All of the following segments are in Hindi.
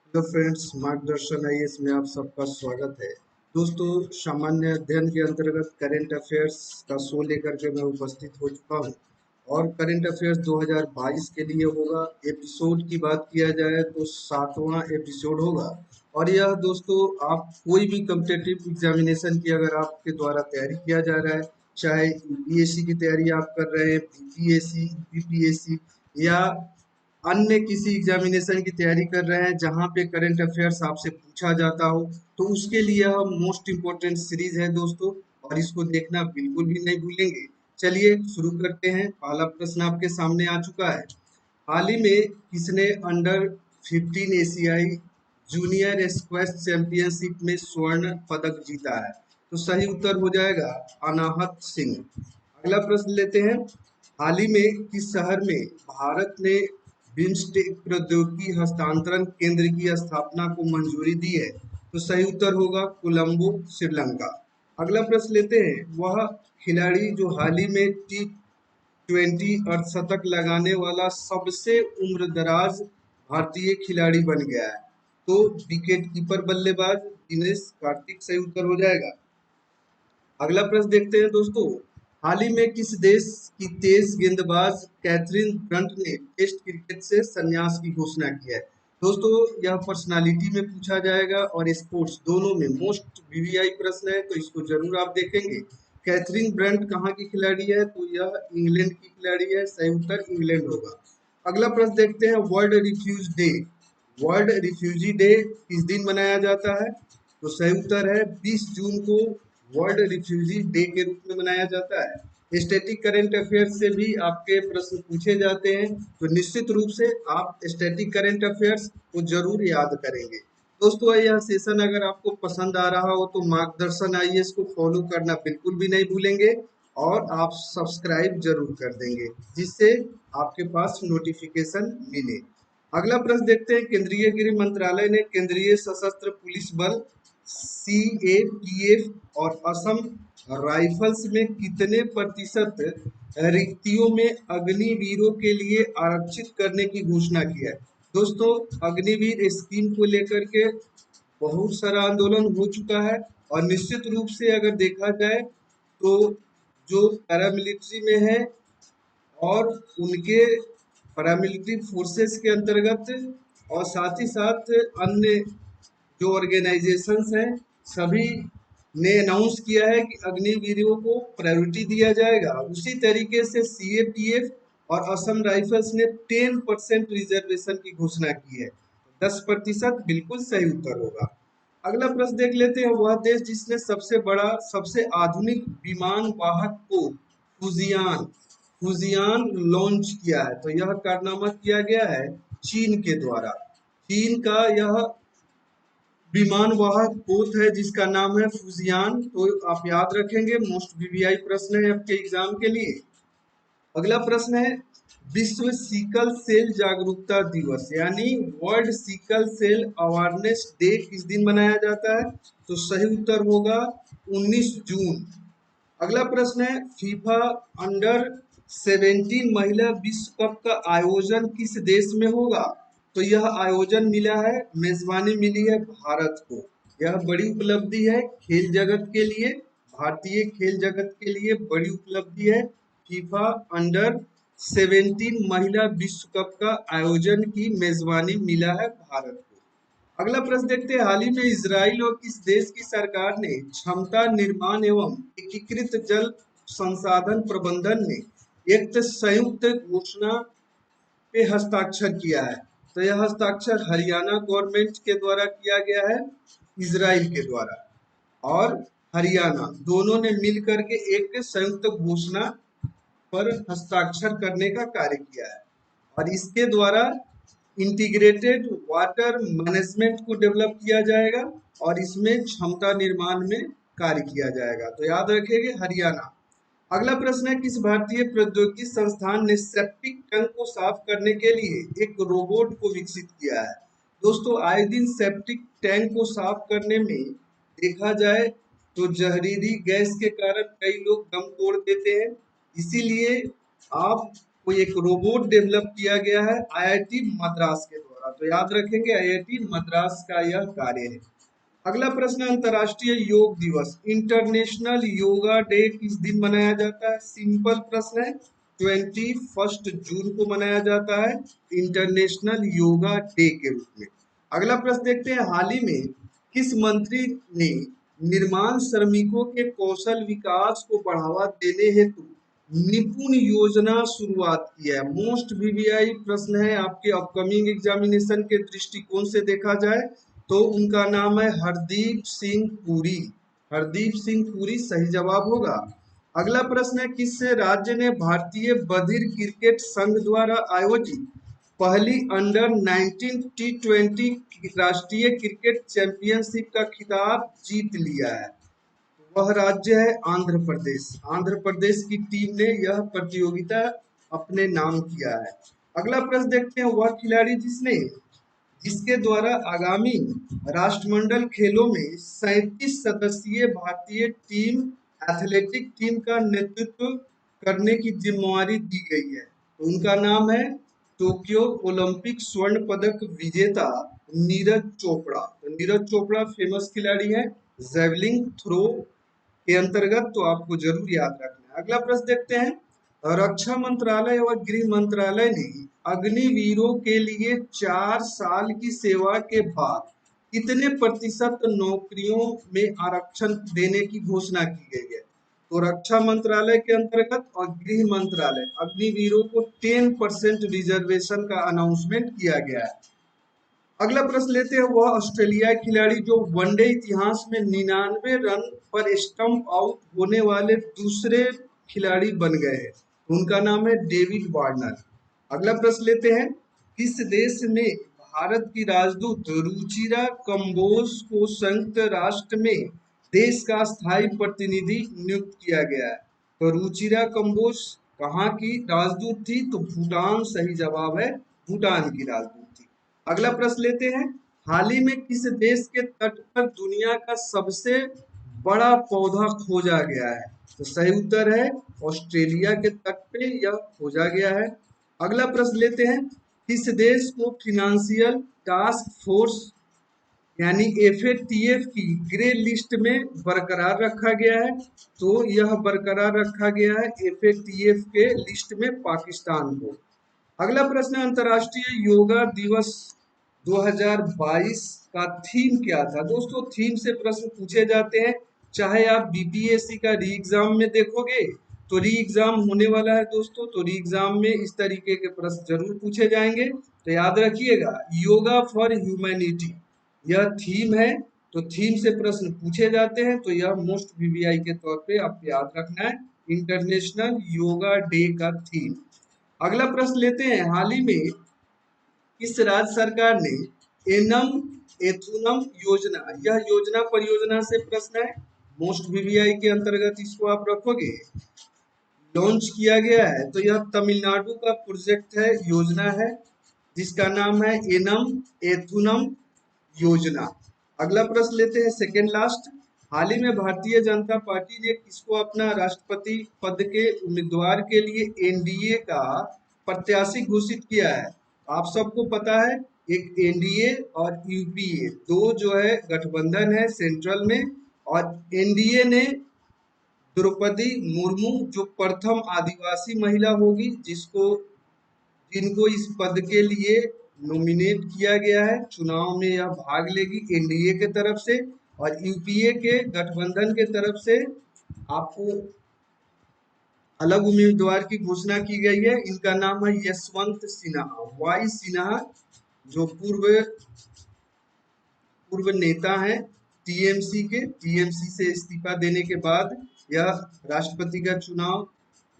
हेलो फ्रेंड्स, मार्गदर्शन आईएएस में आप सबका स्वागत है। दोस्तों, सामान्य अध्ययन के अंतर्गत करंट अफेयर्स का शो लेकर के मैं उपस्थित हो चुका हूं और करंट अफेयर्स 2022 के लिए होगा। एपिसोड की बात किया जाए तो 7वां एपिसोड होगा। और यह दोस्तों, आप कोई भी कम्पिटेटिव एग्जामिनेशन की अगर आपके द्वारा तैयारी किया जा रहा है, चाहे यूपीएससी की तैयारी आप कर रहे हैं, बीपीएससी, बीपीएससी या अन्य किसी एग्जामिनेशन की तैयारी कर रहे हैं जहां पे करंट अफेयर्स आपसे पूछा जाता हो, तो उसके लिए यह मोस्ट इम्पोर्टेंट सीरीज है दोस्तों। और इसको देखना बिल्कुल भी नहीं भूलेंगे। चलिए शुरू करते हैं। पहला प्रश्न आपके सामने आ चुका है। हाल ही में किसने अंडर 15 एशियाई जूनियर स्क्वैश चैंपियनशिप में स्वर्ण पदक जीता है? तो सही उत्तर हो जाएगा अनाहत सिंह। अगला प्रश्न लेते हैं। हाल ही में किस शहर में भारत ने बिम्स्टेक प्रौद्योगिकी हस्तांतरण केंद्र की स्थापना को मंजूरी दी है? तो सही उत्तर होगा कोलंबो, श्रीलंका। अगला प्रश्न लेते हैं। वह खिलाड़ी जो हाल ही में T20 अर्धशतक लगाने वाला सबसे उम्रदराज भारतीय खिलाड़ी बन गया है? तो विकेट कीपर बल्लेबाज दिनेश कार्तिक सही उत्तर हो जाएगा। अगला प्रश्न देखते हैं दोस्तों। हाल ही में किस देश की तेज गेंदबाज कैथरीन ब्रंट ने टेस्ट क्रिकेट से संन्यास की घोषणा की है? दोस्तों, यह पर्सनालिटी में पूछा जाएगा और स्पोर्ट्स दोनों में मोस्ट वीवीआई प्रश्न है, तो इसको जरूर आप देखेंगे। कैथरीन ब्रंट कहाँ की खिलाड़ी है? तो यह इंग्लैंड की खिलाड़ी है। सही उत्तर इंग्लैंड होगा। अगला प्रश्न देखते हैं। World refuge day, world refugee day किस दिन मनाया जाता है? तो सही उत्तर है 20 जून को वर्ल्ड रिफ्यूजी डे के रूप में मनाया जाता है। स्टैटिक करंट अफेयर से भी आपके प्रश्न पूछे जाते हैं, तो निश्चित रूप से आप स्टैटिक करंट अफेयर्स को जरूर याद करेंगे। दोस्तों, यह सेशन अगर आपको पसंद आ रहा हो तो मार्गदर्शन आईएएस को फॉलो करना बिल्कुल भी नहीं भूलेंगे और आप सब्सक्राइब जरूर कर देंगे, जिससे आपके पास नोटिफिकेशन मिले। अगला प्रश्न देखते हैं। केंद्रीय गृह मंत्रालय ने केंद्रीय सशस्त्र पुलिस बल सीएपीएफ और असम राइफल्स में कितने प्रतिशत रिक्तियों में अग्निवीरों के लिए आरक्षित करने की घोषणा की है? दोस्तों, अग्निवीर स्कीम को लेकर के बहुत सारा आंदोलन हो चुका है और निश्चित रूप से अगर देखा जाए तो जो पैरामिलिट्री में है और उनके पैरामिलिट्री फोर्सेस के अंतर्गत और साथ ही साथ अन्य जो ऑर्गेनाइजेशंस हैं, सभी ने अनाउंस किया है कि अग्निवीरों को प्रायोरिटी दिया जाएगा। उसी तरीके से सीएपीएफ और असम राइफल्स ने 10% रिजर्वेशन की घोषणा की है। 10% बिल्कुल सही उत्तर होगा। अगला प्रश्न देख लेते हैं। वह देश जिसने सबसे बड़ा, सबसे आधुनिक विमान वाहक पोत फुजियान फुजियान लॉन्च किया है? तो यह कारनामा किया गया है चीन के द्वारा। चीन का यह विमान वाहक पोत है जिसका नाम है फुजियान। तो आप याद रखेंगे, मोस्ट वीवीआई प्रश्न है आपके एग्जाम के लिए। अगला प्रश्न है। विश्व सिकल सेल जागरूकता दिवस यानी world sickle cell awareness day किस दिन मनाया जाता है? तो सही उत्तर होगा 19 जून। अगला प्रश्न है। फीफा अंडर 17 महिला विश्व कप का आयोजन किस देश में होगा? तो यह आयोजन मिला है, मेजबानी मिली है भारत को। यह बड़ी उपलब्धि है खेल जगत के लिए, भारतीय खेल जगत के लिए बड़ी उपलब्धि है। फीफा अंडर 17 महिला विश्व कप का आयोजन की मेजबानी मिला है भारत को। अगला प्रश्न देखते हैं। हाल ही में इजराइल और किस देश की सरकार ने क्षमता निर्माण एवं एकीकृत जल संसाधन प्रबंधन में एक संयुक्त घोषणा पे हस्ताक्षर किया है? तो यह हस्ताक्षर हरियाणा गवर्नमेंट के द्वारा किया गया है, इजराइल के द्वारा और हरियाणा दोनों ने मिलकर के एक संयुक्त घोषणा पर हस्ताक्षर करने का कार्य किया है। और इसके द्वारा इंटीग्रेटेड वाटर मैनेजमेंट को डेवलप किया जाएगा और इसमें क्षमता निर्माण में कार्य किया जाएगा। तो याद रखेंगे हरियाणा। अगला प्रश्न है। किस भारतीय प्रौद्योगिकी संस्थान ने सेप्टिक टैंक को साफ करने के लिए एक रोबोट को विकसित किया है? दोस्तों, आए दिन सेप्टिक टैंक को साफ करने में देखा जाए तो जहरीली गैस के कारण कई लोग दम तोड़ देते हैं। इसीलिए आप को एक रोबोट डेवलप किया गया है आईआईटी मद्रास के द्वारा। था, तो याद रखेंगे आईआईटी मद्रास का यह कार्य है। अगला प्रश्न, अंतर्राष्ट्रीय योग दिवस, इंटरनेशनल योगा डे किस दिन मनाया जाता है? सिंपल प्रश्न है, 21 जून को मनाया जाता है इंटरनेशनल योगा डे के रूप में। अगला प्रश्न देखते हैं, हाल ही में किस मंत्री ने निर्माण श्रमिकों के कौशल विकास को बढ़ावा देने हेतु निपुण योजना शुरुआत की है? मोस्ट वीवीआई प्रश्न है आपके अपकमिंग एग्जामिनेशन के दृष्टिकोण से देखा जाए तो उनका नाम है हरदीप सिंह पुरी। हरदीप सिंह पुरी सही जवाब होगा। अगला प्रश्न है, किस राज्य ने भारतीय बधिर क्रिकेट संघ द्वारा आयोजित पहली अंडर 19 T20 राष्ट्रीय क्रिकेट चैंपियनशिप का खिताब जीत लिया है? वह राज्य है आंध्र प्रदेश। आंध्र प्रदेश की टीम ने यह प्रतियोगिता अपने नाम किया है। अगला प्रश्न देखते हैं, वह खिलाड़ी जिसके द्वारा आगामी राष्ट्रमंडल खेलों में 37 सदस्यीय भारतीय टीम एथलेटिक टीम का नेतृत्व करने की जिम्मेवारी दी गई है, तो उनका नाम है टोक्यो ओलंपिक स्वर्ण पदक विजेता नीरज चोपड़ा। तो नीरज चोपड़ा फेमस खिलाड़ी है जेवलिन थ्रो के अंतर्गत, तो आपको जरूर याद रखना है। अगला प्रश्न देखते हैं, रक्षा मंत्रालय व गृह मंत्रालय ने अग्निवीरों के लिए 4 साल की सेवा के बाद कितने प्रतिशत नौकरियों में आरक्षण देने की घोषणा की गई है? तो रक्षा मंत्रालय के अंतर्गत और गृह मंत्रालय अग्निवीरों को 10% रिजर्वेशन का अनाउंसमेंट किया गया है। अगला प्रश्न लेते हैं, वह ऑस्ट्रेलियाई खिलाड़ी जो वनडे इतिहास में 99 रन पर स्टंप आउट होने वाले दूसरे खिलाड़ी बन गए हैं, उनका नाम है डेविड वार्नर। अगला प्रश्न लेते हैं, किस देश में भारत की राजदूत रुचिरा कंबोज को संयुक्त राष्ट्र में देश का स्थायी प्रतिनिधि नियुक्त किया गया है? तो रुचिरा कंबोज कहाँ की राजदूत थी? तो भूटान सही जवाब है, भूटान की राजदूत थी। अगला प्रश्न लेते हैं, हाल ही में किस देश के तट पर दुनिया का सबसे बड़ा पौधा खोजा गया है? तो सही उत्तर है ऑस्ट्रेलिया के तट पे यह खोजा गया है। अगला प्रश्न लेते हैं, किस देश को फिनेंशियल टास्क फोर्स यानी एफएटीएफ की ग्रे लिस्ट में बरकरार रखा गया है? तो यह बरकरार रखा गया है एफएटीएफ के लिस्ट में पाकिस्तान को। अगला प्रश्न, अंतर्राष्ट्रीय योगा दिवस 2022 का थीम क्या था? दोस्तों थीम से प्रश्न पूछे जाते हैं, चाहे आप बीपीएससी का री एग्जाम में देखोगे तो री एग्जाम होने वाला है दोस्तों, तो री एग्जाम में इस तरीके के प्रश्न जरूर पूछे जाएंगे, तो याद रखिएगा योगा फॉर ह्यूमैनिटी यह थीम है, तो थीम से प्रश्न पूछे जाते हैं, तो यह मोस्ट वीवीआई के तौर पे आपको याद रखना है इंटरनेशनल योगा डे का थीम। अगला प्रश्न लेते हैं, हाल ही में किस राज्य सरकार ने एनम एथुनम योजना, यह योजना परियोजना से प्रश्न है, मोस्ट वीवीआई के अंतर्गत इसको आप रखोगे, लॉन्च किया गया है, तो यह तमिलनाडु का प्रोजेक्ट है, योजना है जिसका नाम है एनम एथुनम योजना। अगला प्रश्न लेते हैं सेकेंड लास्ट, हाल ही में भारतीय जनता पार्टी ने किसको अपना राष्ट्रपति पद के उम्मीदवार के लिए एनडीए का प्रत्याशी घोषित किया है? आप सबको पता है एक एनडीए और यूपीए दो जो है गठबंधन है सेंट्रल में, और एनडीए ने द्रौपदी मुर्मू जो प्रथम आदिवासी महिला होगी जिनको इस पद के लिए नॉमिनेट किया गया है, चुनाव में यह भाग लेगी एनडीए के तरफ से, और यूपीए के गठबंधन के तरफ से आपको अलग उम्मीदवार की घोषणा की गई है। इनका नाम है यशवंत सिन्हा, वाई सिन्हा, जो पूर्व नेता हैं टीएमसी के, टीएमसी से इस्तीफा देने के बाद यह राष्ट्रपति का चुनाव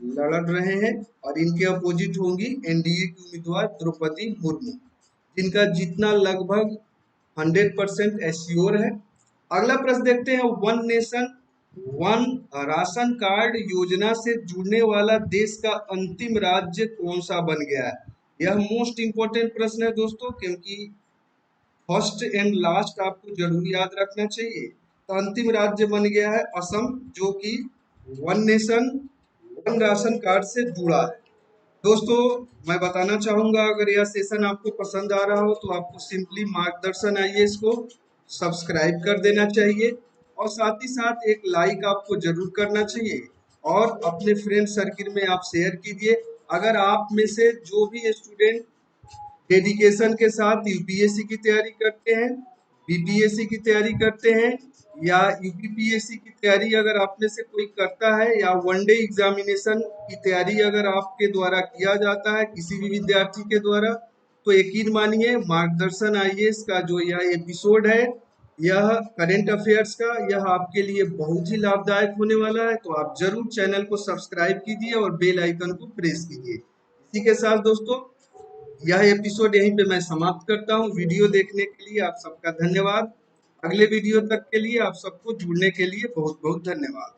लड़ रहे हैं, और इनके अपोजिट होंगी एनडीए की उम्मीदवार द्रौपदी मुर्मू, जिनका जीतना लगभग 100% एश्योर है। अगला प्रश्न देखते हैं, one nation one ration card योजना से जुड़ने वाला देश का अंतिम राज्य कौन सा बन गया है? यह मोस्ट इंपोर्टेंट प्रश्न है दोस्तों, क्योंकि फर्स्ट एंड लास्ट आपको जरूर याद रखना चाहिए। तो अंतिम राज्य बन गया है असम, जो कि one nation one ration card से जुड़ा है। दोस्तों, मैं बताना चाहूंगा, अगर यह सेशन आपको पसंद आ रहा हो तो आपको सिंपली मार्गदर्शन आईएएस को सब्सक्राइब कर देना चाहिए और साथ ही साथ एक लाइक आपको जरूर करना चाहिए और अपने फ्रेंड सर्किल में आप शेयर कीजिए। अगर आप में से जो भी स्टूडेंट डेडिकेशन के साथ यूपीएससी की तैयारी करते हैं, बीपीएससी की तैयारी करते हैं या यूपीपीएससी की तैयारी अगर आप में से कोई करता है या वनडे एग्जामिनेशन की तैयारी अगर आपके द्वारा किया जाता है किसी भी विद्यार्थी के द्वारा, तो यकीन मानिए मार्गदर्शन आईएएस का जो यह एपिसोड है, यह करंट अफेयर्स का, यह आपके लिए बहुत ही लाभदायक होने वाला है। तो आप जरूर चैनल को सब्सक्राइब कीजिए और बेल आइकन को प्रेस कीजिए। इसी के साथ दोस्तों, यह एपिसोड यहीं पे मैं समाप्त करता हूँ। वीडियो देखने के लिए आप सबका धन्यवाद। अगले वीडियो तक के लिए आप सबको जुड़ने के लिए बहुत बहुत धन्यवाद।